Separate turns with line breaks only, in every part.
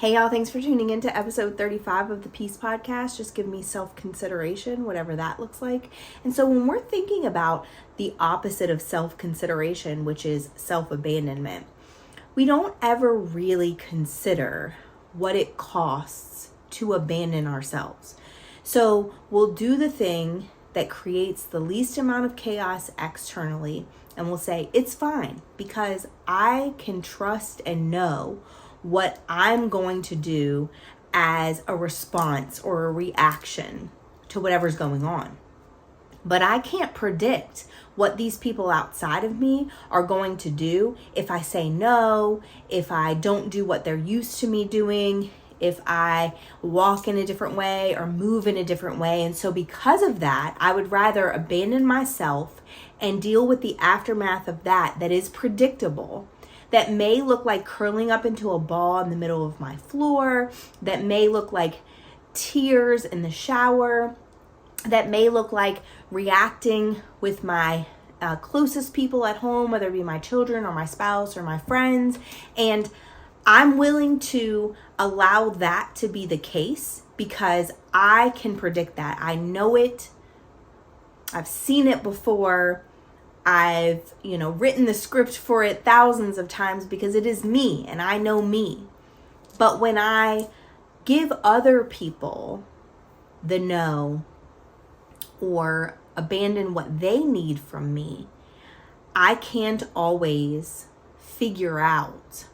Hey y'all, thanks for tuning in to episode 35 of the Peace Podcast. Just give me self-consideration, whatever that looks like. And so when we're thinking about the opposite of self-consideration, which is self-abandonment, we don't ever really consider what it costs to abandon ourselves. So we'll do the thing that creates the least amount of chaos externally, and we'll say, it's fine because I can trust and know what I'm going to do as a response or a reaction to whatever's going on. But I can't predict what these people outside of me are going to do if I say no, if I don't do what they're used to me doing, if I walk in a different way or move in a different way. And so because of that, I would rather abandon myself and deal with the aftermath of that is predictable, that may look like curling up into a ball in the middle of my floor, that may look like tears in the shower, that may look like reacting with my closest people at home, whether it be my children or my spouse or my friends. And I'm willing to allow that to be the case because I can predict that. I know it. I've seen it before. I've, written the script for it thousands of times because it is me and I know me. But when I give other people the no or abandon what they need from me, I can't always figure out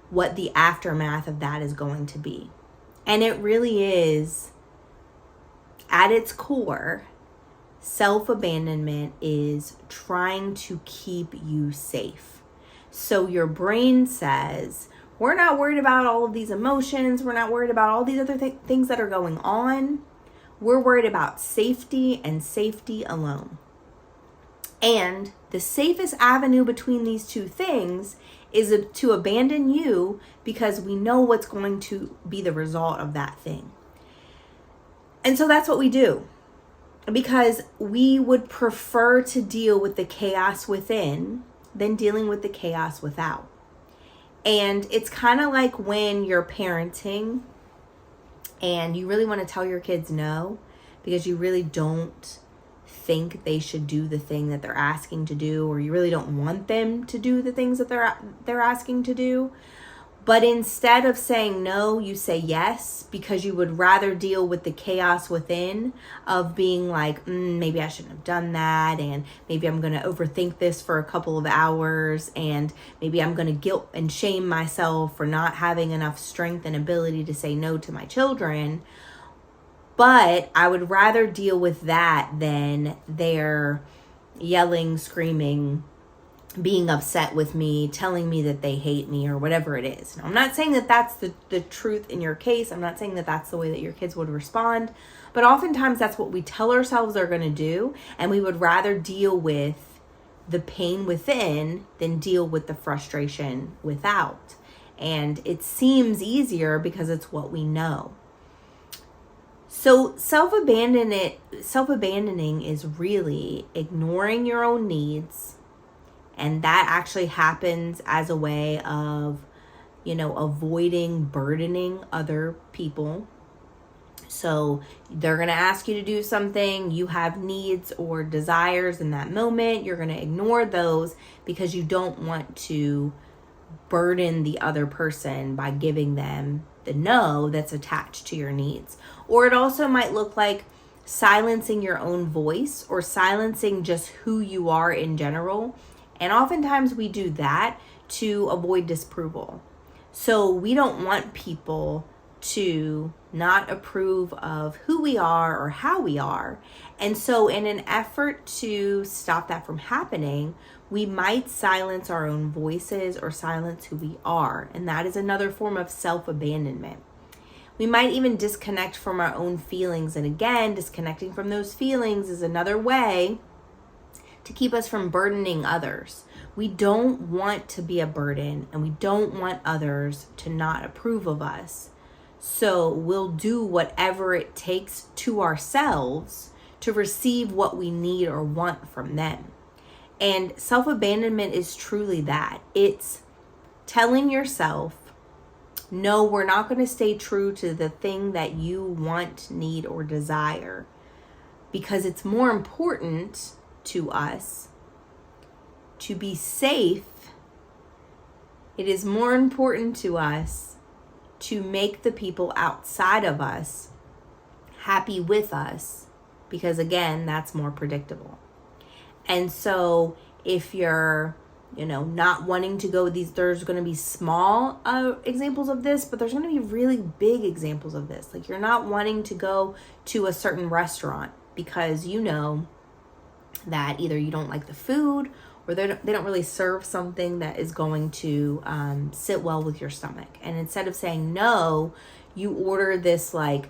what the aftermath of that is going to be. And it really is, at its core, self-abandonment is trying to keep you safe. So your brain says, we're not worried about all of these emotions. We're not worried about all these other things that are going on. We're worried about safety and safety alone. And the safest avenue between these two things is to abandon you because we know what's going to be the result of that thing. And so that's what we do. Because we would prefer to deal with the chaos within than dealing with the chaos without. And it's kind of like when you're parenting and you really want to tell your kids no because you really don't think they should do the thing that they're asking to do, or you really don't want them to do the things that they're asking to do. But instead of saying no, you say yes because you would rather deal with the chaos within of being like, maybe I shouldn't have done that. And maybe I'm going to overthink this for a couple of hours. And maybe I'm going to guilt and shame myself for not having enough strength and ability to say no to my children. But I would rather deal with that than their yelling, screaming, being upset with me, telling me that they hate me or whatever it is. Now, I'm not saying that that's the truth in your case. I'm not saying that that's the way that your kids would respond. But oftentimes that's what we tell ourselves they're going to do. And we would rather deal with the pain within than deal with the frustration without. And it seems easier because it's what we know. So self-abandoning is really ignoring your own needs. And that actually happens as a way of, avoiding burdening other people. So they're going to ask you to do something. You have needs or desires in that moment. You're going to ignore those because you don't want to burden the other person by giving them the no that's attached to your needs. Or it also might look like silencing your own voice or silencing just who you are in general. And oftentimes we do that to avoid disapproval. So we don't want people to not approve of who we are or how we are. And so in an effort to stop that from happening, we might silence our own voices or silence who we are. And that is another form of self-abandonment. We might even disconnect from our own feelings. And again, disconnecting from those feelings is another way to keep us from burdening others. We don't want to be a burden and we don't want others to not approve of us. So we'll do whatever it takes to ourselves to receive what we need or want from them. And self-abandonment is truly that. It's telling yourself No, we're not going to stay true to the thing that you want, need, or desire, because it's more important to us to be safe. It is more important to us to make the people outside of us happy with us, because again, that's more predictable. And so if you're, not wanting to go with these, there's going to be small examples of this, but there's going to be really big examples of this. Like, you're not wanting to go to a certain restaurant because you know that either you don't like the food, or they don't really serve something that is going to sit well with your stomach. And instead of saying no, you order this like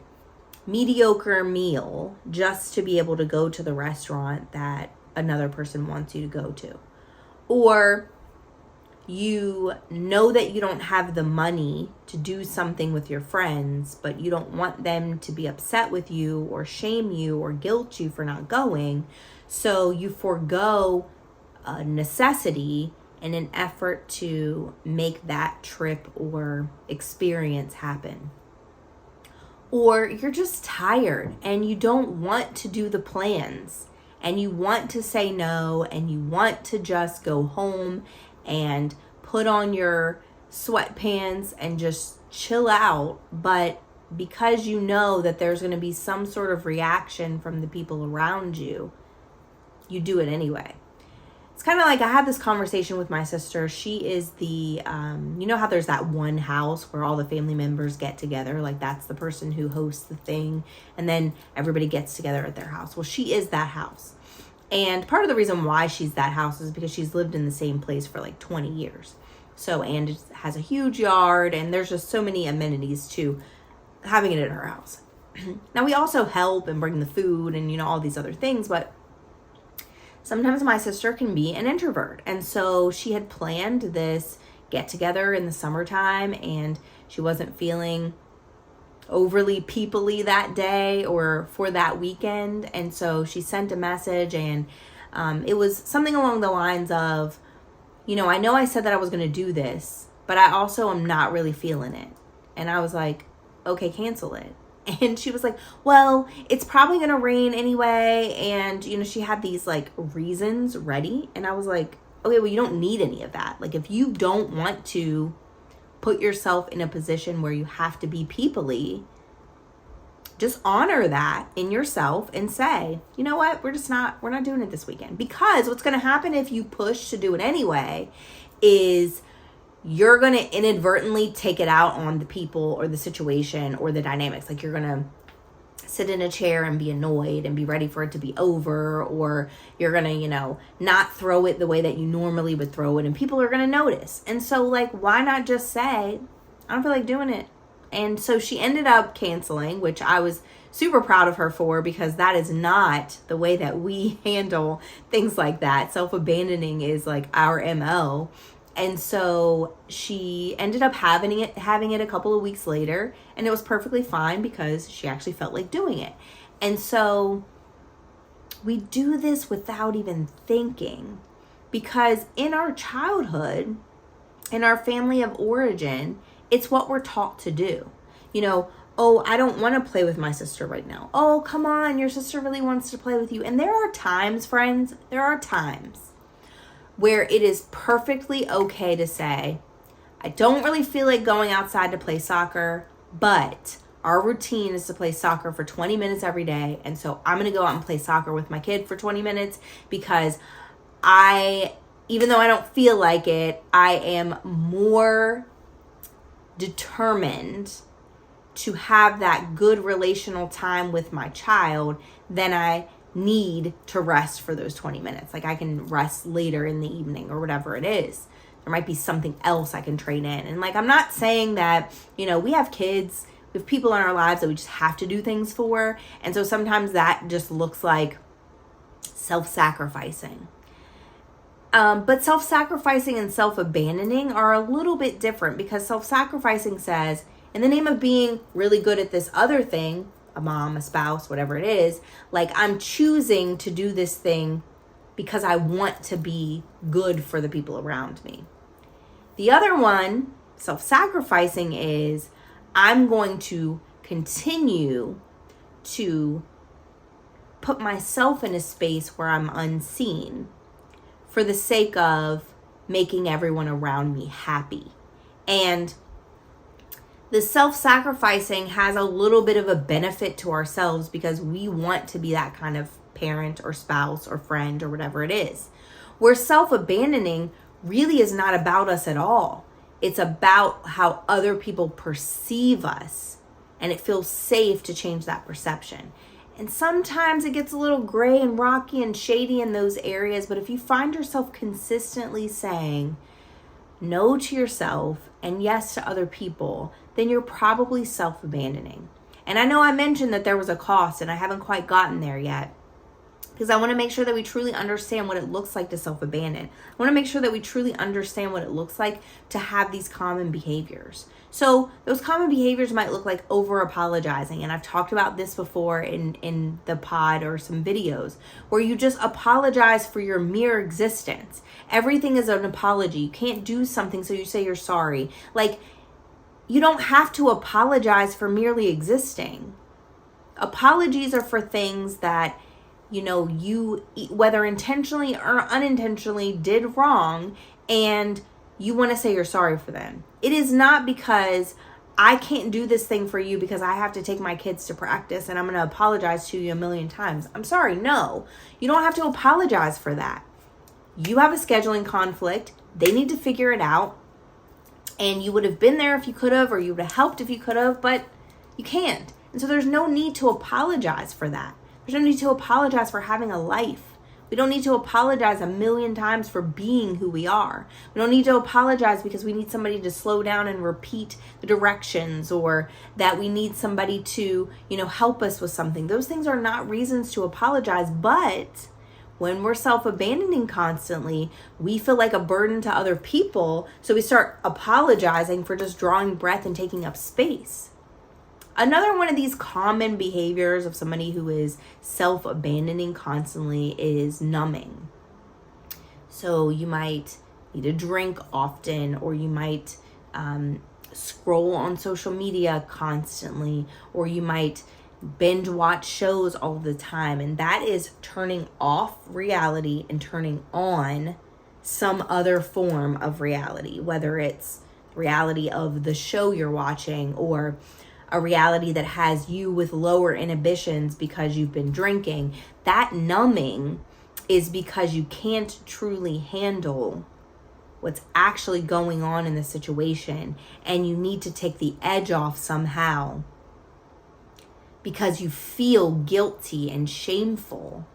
mediocre meal just to be able to go to the restaurant that another person wants you to go to. Or you know that you don't have the money to do something with your friends, but you don't want them to be upset with you or shame you or guilt you for not going. So you forego a necessity in an effort to make that trip or experience happen. Or you're just tired and you don't want to do the plans, and you want to say no, and you want to just go home and put on your sweatpants and just chill out. But because you know that there's going to be some sort of reaction from the people around you, you do it anyway. It's kind of like, I had this conversation with my sister. She is the, you know how there's that one house where all the family members get together? Like, that's the person who hosts the thing, and then everybody gets together at their house. Well, she is that house. And part of the reason why she's that house is because she's lived in the same place for like 20 years. So, and it has a huge yard, and there's just so many amenities to having it at her house. Now, we also help and bring the food and, all these other things, but sometimes my sister can be an introvert. And so she had planned this get together in the summertime, and she wasn't feeling overly people-y that day or for that weekend. And so she sent a message, and it was something along the lines of, I know I said that I was going to do this, but I also am not really feeling it. And I was like, okay, cancel it. And she was like, well, it's probably going to rain anyway. And, she had these like reasons ready. And I was like, okay, well, you don't need any of that. Like, if you don't want to put yourself in a position where you have to be people-y, just honor that in yourself and say, you know what, we're not doing it this weekend. Because what's going to happen if you push to do it anyway is you're going to inadvertently take it out on the people or the situation or the dynamics. Like, you're going to sit in a chair and be annoyed and be ready for it to be over, or you're going to, not throw it the way that you normally would throw it, and people are going to notice. And so, like, why not just say, I don't feel like doing it? And so she ended up canceling, which I was super proud of her for, because that is not the way that we handle things like that. Self-abandoning is like our MO. And so she ended up having it a couple of weeks later, and it was perfectly fine because she actually felt like doing it. And so we do this without even thinking, because in our childhood, in our family of origin, it's what we're taught to do. Oh, I don't want to play with my sister right now. Oh, come on, your sister really wants to play with you. And there are times, friends, where it is perfectly okay to say, I don't really feel like going outside to play soccer, but our routine is to play soccer for 20 minutes every day. And so I'm going to go out and play soccer with my kid for 20 minutes because even though I don't feel like it, I am more determined to have that good relational time with my child than I need to rest for those 20 minutes. Like, I can rest later in the evening or whatever it is. There might be something else I can trade in. And like, I'm not saying that, we have kids, we have people in our lives that we just have to do things for. And so sometimes that just looks like self-sacrificing. But self-sacrificing and self-abandoning are a little bit different, because self-sacrificing says, in the name of being really good at this other thing, a mom, a spouse, whatever it is, like, I'm choosing to do this thing because I want to be good for the people around me. The other one, Self-sacrificing is, I'm going to continue to put myself in a space where I'm unseen for the sake of making everyone around me happy. And the self-sacrificing has a little bit of a benefit to ourselves because we want to be that kind of parent or spouse or friend or whatever it is. Where self-abandoning really is not about us at all. It's about how other people perceive us, and it feels safe to change that perception. And sometimes it gets a little gray and rocky and shady in those areas, but if you find yourself consistently saying no to yourself and yes to other people, then you're probably self-abandoning. And I know I mentioned that there was a cost, and I haven't quite gotten there yet, because I want to make sure that we truly understand what it looks like to self-abandon. I want to make sure that we truly understand what it looks like to have these common behaviors. So those common behaviors might look like over-apologizing. And I've talked about this before in the pod or some videos, where you just apologize for your mere existence. Everything is an apology. You can't do something, so you say you're sorry. Like, you don't have to apologize for merely existing. Apologies are for things that, you know, you, whether intentionally or unintentionally, did wrong, and you want to say you're sorry for them. It is not because I can't do this thing for you because I have to take my kids to practice and I'm going to apologize to you a million times. I'm sorry. No, you don't have to apologize for that. You have a scheduling conflict. They need to figure it out. And you would have been there if you could have, or you would have helped if you could have, but you can't. And so there's no need to apologize for that. There's no need to apologize for having a life. We don't need to apologize a million times for being who we are. We don't need to apologize because we need somebody to slow down and repeat the directions, or that we need somebody to, you know, help us with something. Those things are not reasons to apologize. But when we're self-abandoning constantly, we feel like a burden to other people. So we start apologizing for just drawing breath and taking up space. Another one of these common behaviors of somebody who is self-abandoning constantly is numbing. So you might need to drink often, or you might scroll on social media constantly, or you might binge watch shows all the time. And that is turning off reality and turning on some other form of reality, whether it's reality of the show you're watching, or a reality that has you with lower inhibitions because you've been drinking. That numbing is because you can't truly handle what's actually going on in the situation, and you need to take the edge off somehow because you feel guilty and shameful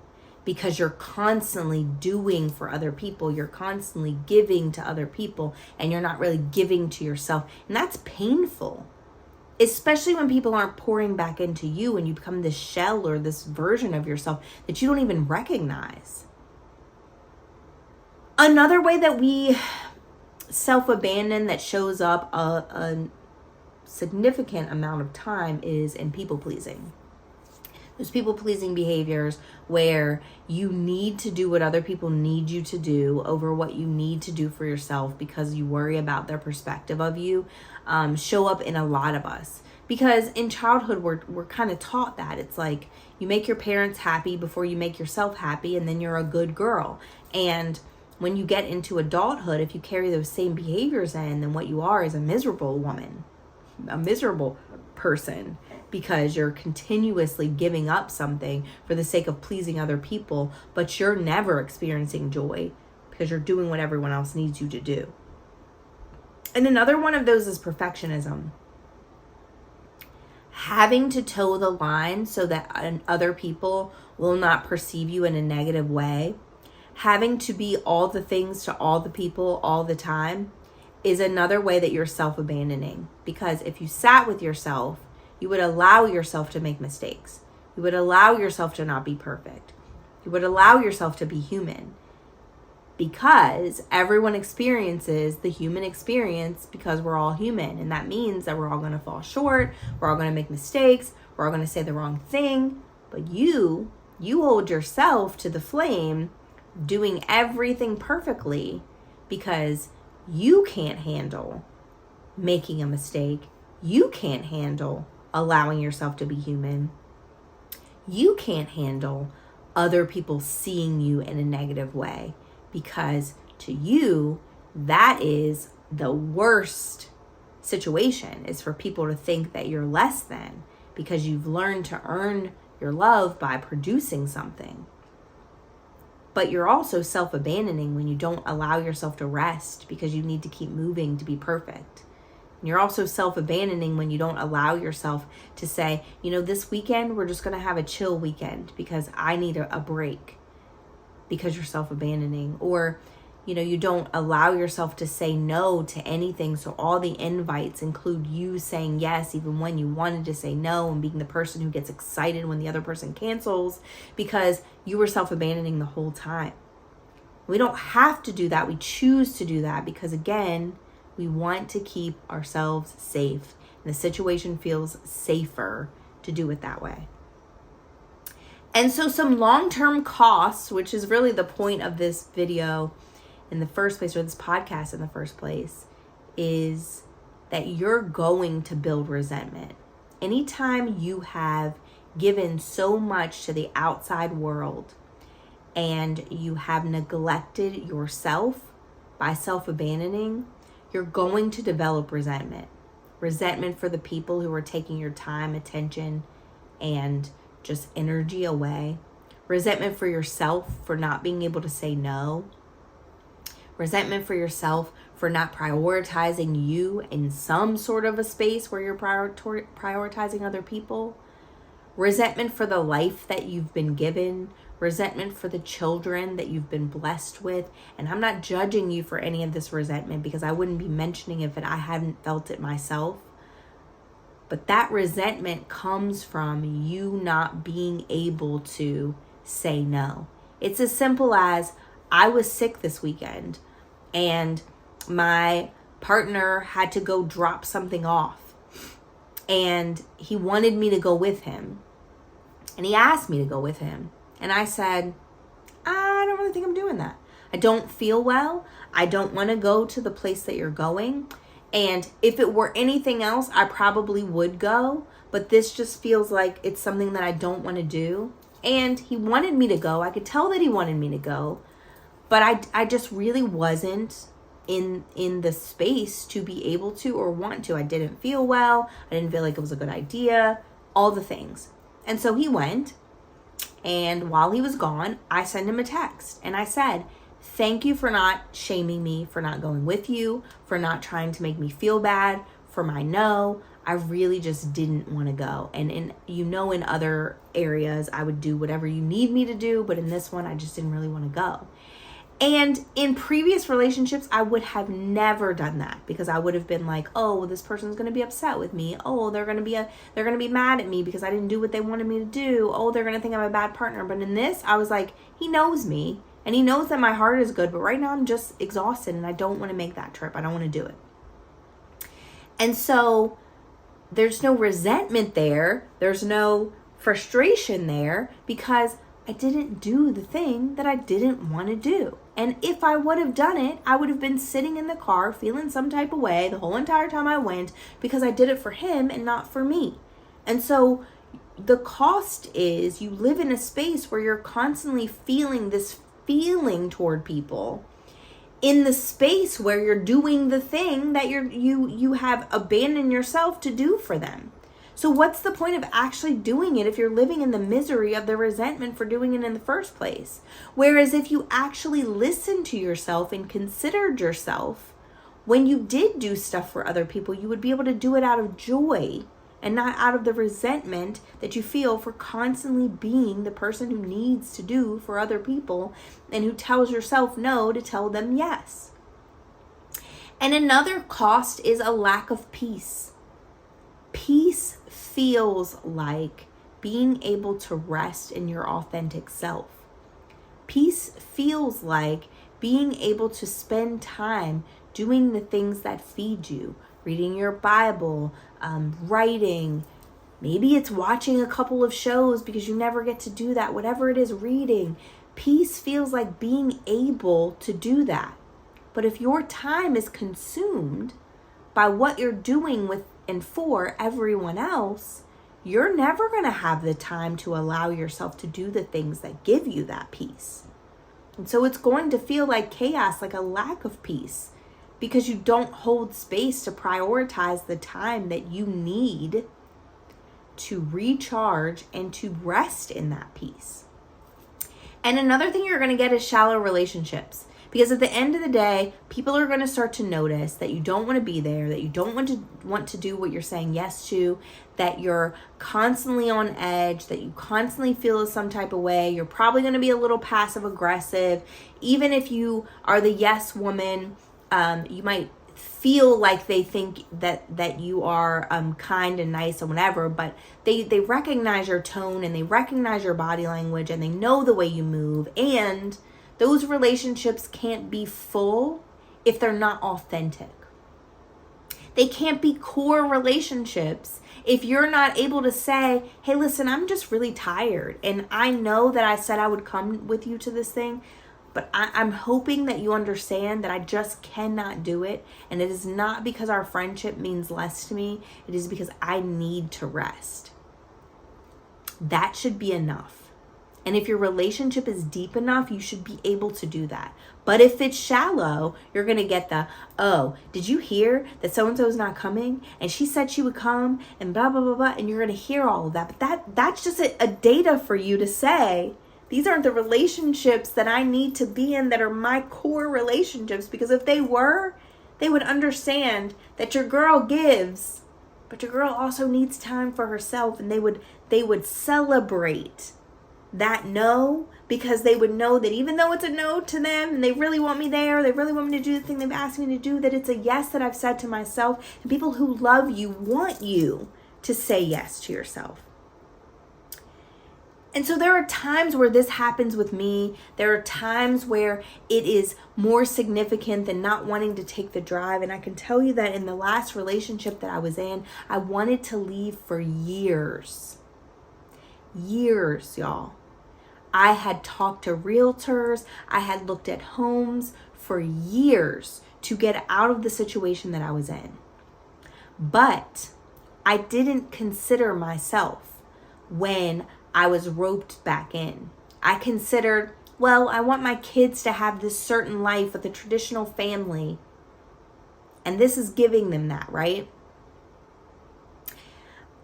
because you're constantly doing for other people. You're constantly giving to other people, and you're not really giving to yourself. And that's painful. Especially when people aren't pouring back into you and you become this shell or this version of yourself that you don't even recognize. Another way that we self-abandon that shows up a significant amount of time is in people-pleasing. Those people-pleasing behaviors where you need to do what other people need you to do over what you need to do for yourself because you worry about their perspective of you, show up in a lot of us. Because in childhood, we're kind of taught that. It's like you make your parents happy before you make yourself happy, and then you're a good girl. And when you get into adulthood, if you carry those same behaviors in, then what you are is a miserable woman, a miserable person, because you're continuously giving up something for the sake of pleasing other people, but you're never experiencing joy because you're doing what everyone else needs you to do. And another one of those is perfectionism. Having to toe the line so that other people will not perceive you in a negative way, having to be all the things to all the people all the time, is another way that you're self-abandoning. Because if you sat with yourself, you would allow yourself to make mistakes. You would allow yourself to not be perfect. You would allow yourself to be human. Because everyone experiences the human experience because we're all human. And that means that we're all going to fall short. We're all going to make mistakes. We're all going to say the wrong thing. But you hold yourself to the flame doing everything perfectly because you can't handle making a mistake. You can't handle allowing yourself to be human. You can't handle other people seeing you in a negative way, because to you, that is the worst situation, is for people to think that you're less than because you've learned to earn your love by producing something. But you're also self-abandoning when you don't allow yourself to rest because you need to keep moving to be perfect. And you're also self-abandoning when you don't allow yourself to say, this weekend we're just going to have a chill weekend because I need a break, because you're self-abandoning. Or you don't allow yourself to say no to anything. So all the invites include you saying yes, even when you wanted to say no, and being the person who gets excited when the other person cancels, because you were self-abandoning the whole time. We don't have to do that. We choose to do that because, again, we want to keep ourselves safe. And the situation feels safer to do it that way. And so some long-term costs, which is really the point of this video in the first place, or this podcast in the first place, is that you're going to build resentment. Anytime you have given so much to the outside world and you have neglected yourself by self-abandoning, you're going to develop resentment. Resentment for the people who are taking your time, attention, and just energy away. Resentment for yourself for not being able to say no. Resentment for yourself for not prioritizing you in some sort of a space where you're prioritizing other people. Resentment for the life that you've been given. Resentment for the children that you've been blessed with. And I'm not judging you for any of this resentment, because I wouldn't be mentioning it if I hadn't felt it myself. But that resentment comes from you not being able to say no. It's as simple as, I was sick this weekend and my partner had to go drop something off, and he wanted me to go with him, and he asked me to go with him. And I said, I don't really think I'm doing that. I don't feel well. I don't want to go to the place that you're going. And if it were anything else, I probably would go. But this just feels like it's something that I don't want to do. And he wanted me to go. I could tell that he wanted me to go. But I just really wasn't in the space to be able to or want to. I didn't feel well. I didn't feel like it was a good idea. All the things. And so he went. And while he was gone, I sent him a text. And I said, thank you for not shaming me for not going with you, for not trying to make me feel bad, for my no. I really just didn't want to go. And in other areas, I would do whatever you need me to do. But in this one, I just didn't really want to go. And in previous relationships, I would have never done that, because I would have been like, oh, well, this person's going to be upset with me. Oh, they're going to be mad at me because I didn't do what they wanted me to do. Oh, they're going to think I'm a bad partner. But in this, I was like, he knows me and he knows that my heart is good, but right now I'm just exhausted and I don't want to make that trip. I don't want to do it. And so there's no resentment there. There's no frustration there, because I didn't do the thing that I didn't want to do. And if I would have done it, I would have been sitting in the car feeling some type of way the whole entire time I went, because I did it for him and not for me. And so the cost is you live in a space where you're constantly feeling this feeling toward people in the space where you're doing the thing that you have abandoned yourself to do for them. So what's the point of actually doing it if you're living in the misery of the resentment for doing it in the first place? Whereas if you actually listened to yourself and considered yourself, when you did do stuff for other people, you would be able to do it out of joy and not out of the resentment that you feel for constantly being the person who needs to do for other people and who tells yourself no to tell them yes. And another cost is a lack of peace. Peace feels like being able to rest in your authentic self. Peace feels like being able to spend time doing the things that feed you, reading your Bible, writing. Maybe it's watching a couple of shows because you never get to do that. Whatever it is, reading. Peace feels like being able to do that. But if your time is consumed by what you're doing with and for everyone else, you're never going to have the time to allow yourself to do the things that give you that peace. And so it's going to feel like chaos, like a lack of peace, because you don't hold space to prioritize the time that you need to recharge and to rest in that peace. And another thing you're going to get is shallow relationships. Because at the end of the day, people are going to start to notice that you don't want to be there, that you don't want to do what you're saying yes to, that you're constantly on edge, that you constantly feel some type of way. You're probably going to be a little passive aggressive. Even if you are the yes woman, you might feel like they think that you are kind and nice and whatever, but they recognize your tone and they recognize your body language and they know the way you move, and those relationships can't be full if they're not authentic. They can't be core relationships if you're not able to say, hey, listen, I'm just really tired. And I know that I said I would come with you to this thing, but I'm hoping that you understand that I just cannot do it. And it is not because our friendship means less to me. It is because I need to rest. That should be enough. And if your relationship is deep enough, you should be able to do that. But if it's shallow, you're going to get the, oh, did you hear that so-and-so is not coming? And she said she would come and blah, blah, blah, blah. And you're going to hear all of that. But that's just a data for you to say, these aren't the relationships that I need to be in that are my core relationships. Because if they were, they would understand that your girl gives, but your girl also needs time for herself. And they would celebrate that no, because they would know that even though it's a no to them and they really want me there, they really want me to do the thing they've asked me to do, that it's a yes that I've said to myself. And people who love you want you to say yes to yourself. And so there are times where this happens with me. There are times where it is more significant than not wanting to take the drive. And I can tell you that in the last relationship that I was in, I wanted to leave for years. Years, y'all. I had talked to realtors. I had looked at homes for years to get out of the situation that I was in. But I didn't consider myself when I was roped back in. I considered, well, I want my kids to have this certain life with a traditional family. And this is giving them that, right?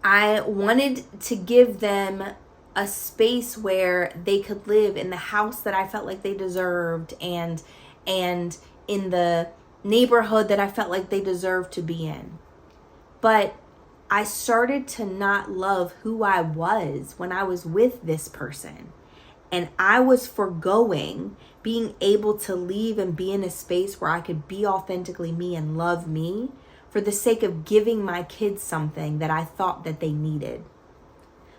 I wanted to give them a space where they could live in the house that I felt like they deserved and in the neighborhood that I felt like they deserved to be in. But I started to not love who I was when I was with this person. And I was forgoing being able to leave and be in a space where I could be authentically me and love me for the sake of giving my kids something that I thought that they needed.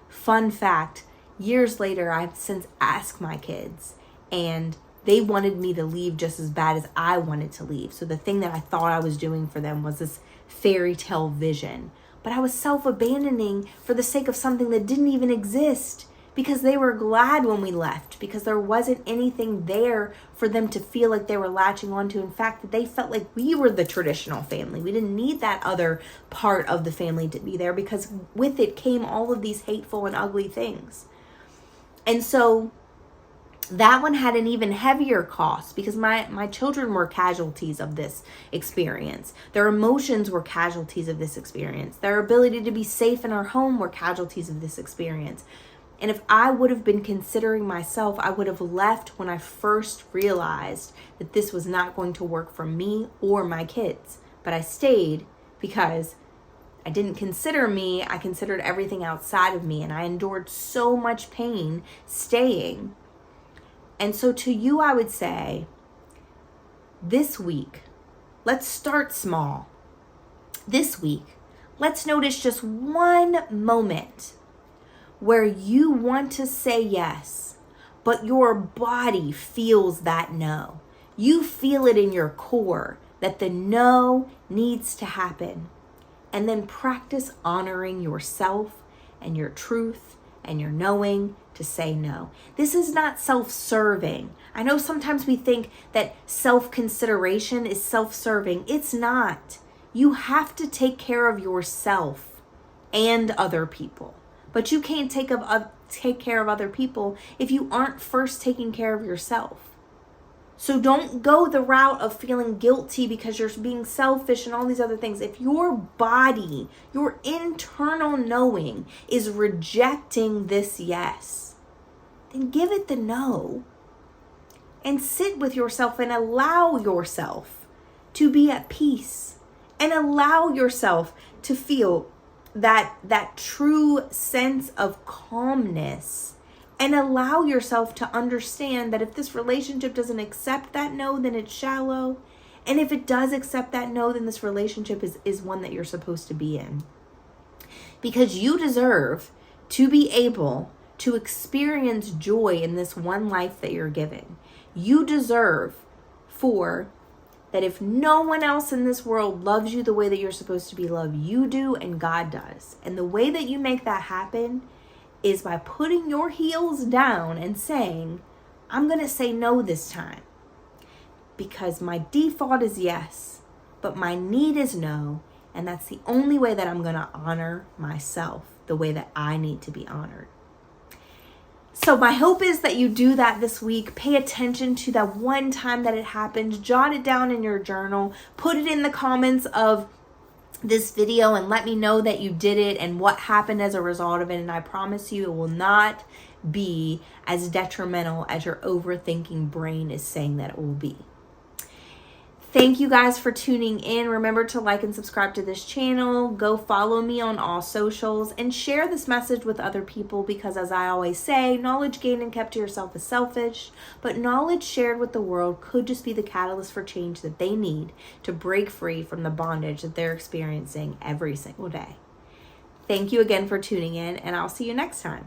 Fun fact, years later, I've since asked my kids, and they wanted me to leave just as bad as I wanted to leave. So the thing that I thought I was doing for them was this fairy tale vision. But I was self-abandoning for the sake of something that didn't even exist, because they were glad when we left, because there wasn't anything there for them to feel like they were latching onto. In fact, that they felt like we were the traditional family. We didn't need that other part of the family to be there, because with it came all of these hateful and ugly things. And so that one had an even heavier cost, because my children were casualties of this experience. Their emotions were casualties of this experience. Their ability to be safe in our home were casualties of this experience. And if I would have been considering myself, I would have left when I first realized that this was not going to work for me or my kids. But I stayed because I didn't consider me. I considered everything outside of me. And I endured so much pain staying. And so to you, I would say, this week, let's start small. This week, let's notice just one moment where you want to say yes, but your body feels that no. You feel it in your core that the no needs to happen. And then practice honoring yourself and your truth and your knowing to say no. This is not self-serving. I know sometimes we think that self-consideration is self-serving. It's not. You have to take care of yourself and other people. But you can't take care of other people if you aren't first taking care of yourself. So don't go the route of feeling guilty because you're being selfish and all these other things. If your body, your internal knowing is rejecting this yes, then give it the no. And sit with yourself and allow yourself to be at peace. And allow yourself to feel that true sense of calmness. And allow yourself to understand that if this relationship doesn't accept that no, then it's shallow. And if it does accept that no, then this relationship is one that you're supposed to be in. Because you deserve to be able to experience joy in this one life that you're given. You deserve for that if no one else in this world loves you the way that you're supposed to be loved, you do and God does. And the way that you make that happen is by putting your heels down and saying, I'm going to say no this time. Because my default is yes, but my need is no. And that's the only way that I'm going to honor myself, the way that I need to be honored. So my hope is that you do that this week. Pay attention to that one time that it happened. Jot it down in your journal. Put it in the comments of this video and let me know that you did it and what happened as a result of it. And I promise you it will not be as detrimental as your overthinking brain is saying that it will be. Thank you guys for tuning in. Remember to like and subscribe to this channel. Go follow me on all socials and share this message with other people because, as I always say, knowledge gained and kept to yourself is selfish, but knowledge shared with the world could just be the catalyst for change that they need to break free from the bondage that they're experiencing every single day. Thank you again for tuning in, and I'll see you next time.